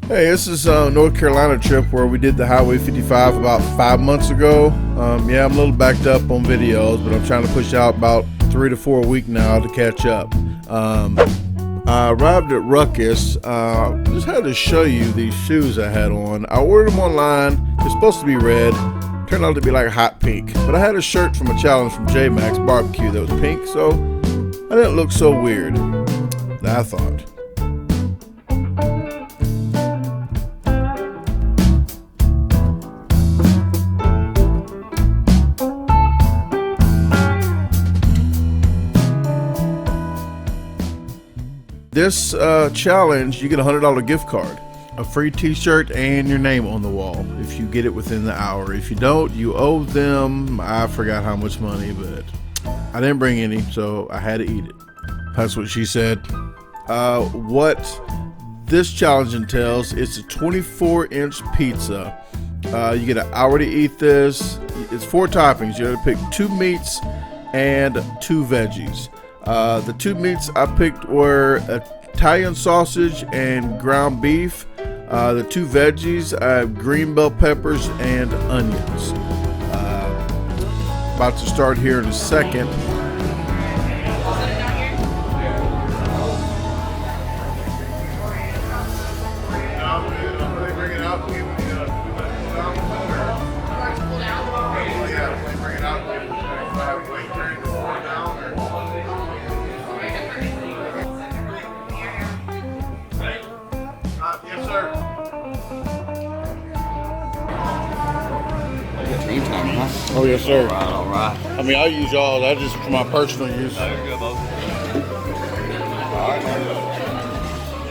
Hey, this is North Carolina trip where we did the Highway 55 about 5 months ago. Yeah, I'm a little backed up on videos, but I'm trying to push out about 3 to 4 a week now to catch up. I arrived at Ruckus. Just had to show you these shoes I had on. I ordered them online. They're supposed to be red. Turned out to be like hot pink. But I had a shirt from a challenge from J-Max Barbecue that was pink, so I didn't look so weird. I thought. This challenge, you get a $100 gift card, a free t-shirt, and your name on the wall if you get it within the hour. If you don't, you owe them, I forgot how much money, but I didn't bring any, so I had to eat it. That's what she said. What this challenge entails, it's a 24-inch pizza. You get an hour to eat this. It's 4 toppings. You have to pick 2 meats and 2 veggies. The 2 meats I picked were Italian sausage and ground beef. The 2 veggies, I have green bell peppers and onions. About to start here in a second. Oh yes, sir. All right. I mean, I use y'all. That's just for my personal use. There you go, both.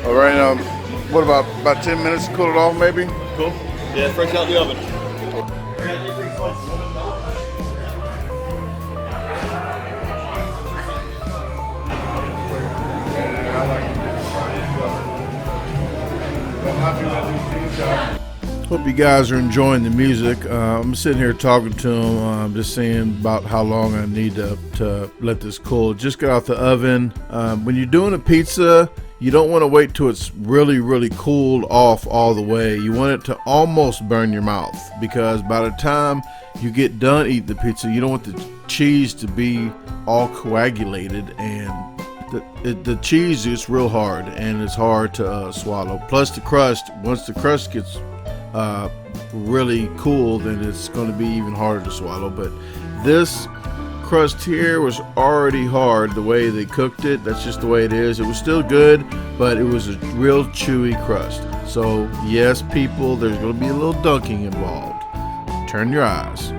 All right. What about 10 minutes to cool it off, maybe? Cool. Yeah, fresh out the oven. Hope you guys are enjoying the music. I'm sitting here talking to them, just saying about how long I need to let this cool. Just got out the oven. When you're doing a pizza, you don't want to wait till it's really, really cooled off all the way. You want it to almost burn your mouth, because by the time you get done eating the pizza, you don't want the cheese to be all coagulated, and the cheese is real hard and it's hard to swallow. Plus the crust, once the crust gets really cool, then it's going to be even harder to swallow. But this crust here was already hard the way they cooked it. That's just the way it is. It was still good, but it was a real chewy crust. So yes, people, there's going to be a little dunking involved. Turn your eyes.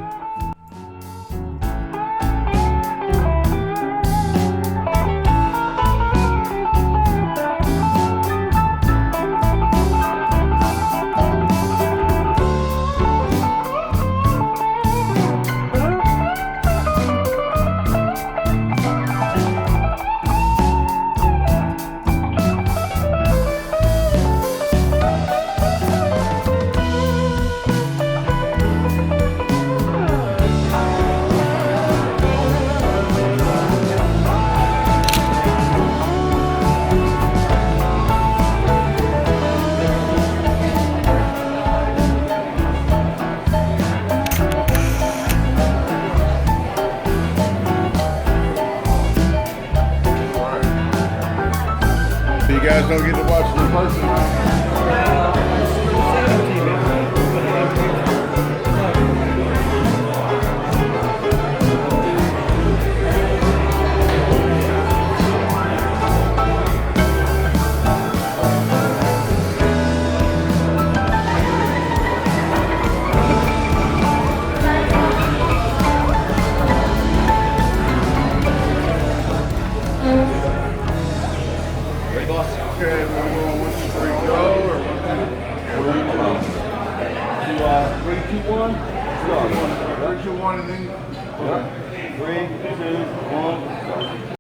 2, 1. Start. 3, 2, 1, and then. Yep. 3, 2, 1. Start.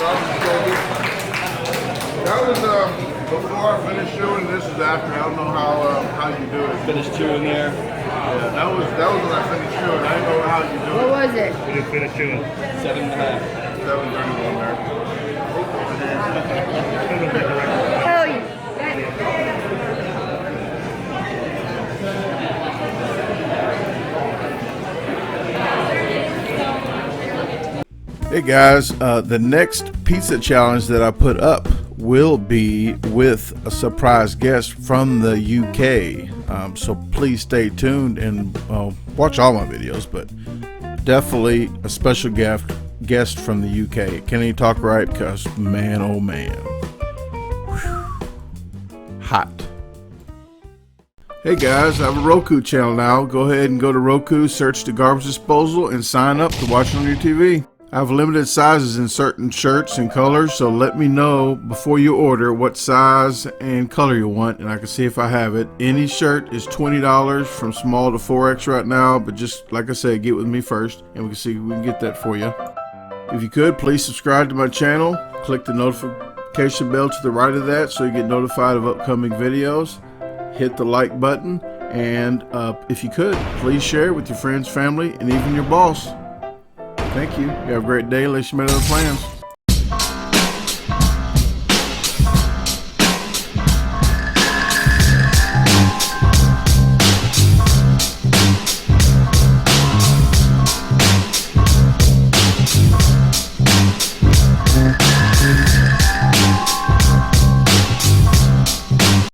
That was before I finished chewing. This is after. I don't know how you do it. Finish chewing there. Yeah, that was when I finished chewing. I didn't know how you do it. What was it? We did finish chewing. 7.5. 7:31 there. Oh, yeah. Hey guys, the next pizza challenge that I put up will be with a surprise guest from the UK. So please stay tuned and watch all my videos, but definitely a special guest from the UK. Can he talk right? Because man, oh man. Whew. Hot. Hey guys, I have a Roku channel now. Go ahead and go to Roku, search the Garbage Disposal, and sign up to watch it on your TV. I have limited sizes in certain shirts and colors, so let me know before you order what size and color you want, and I can see if I have it. Any shirt is $20 from small to 4X right now, but just like I said, get with me first, and we can see if we can get that for you. If you could, please subscribe to my channel. Click the notification bell to the right of that so you get notified of upcoming videos. Hit the like button, and if you could, please share it with your friends, family, and even your boss. Thank you. You have a great day unless you made other plans.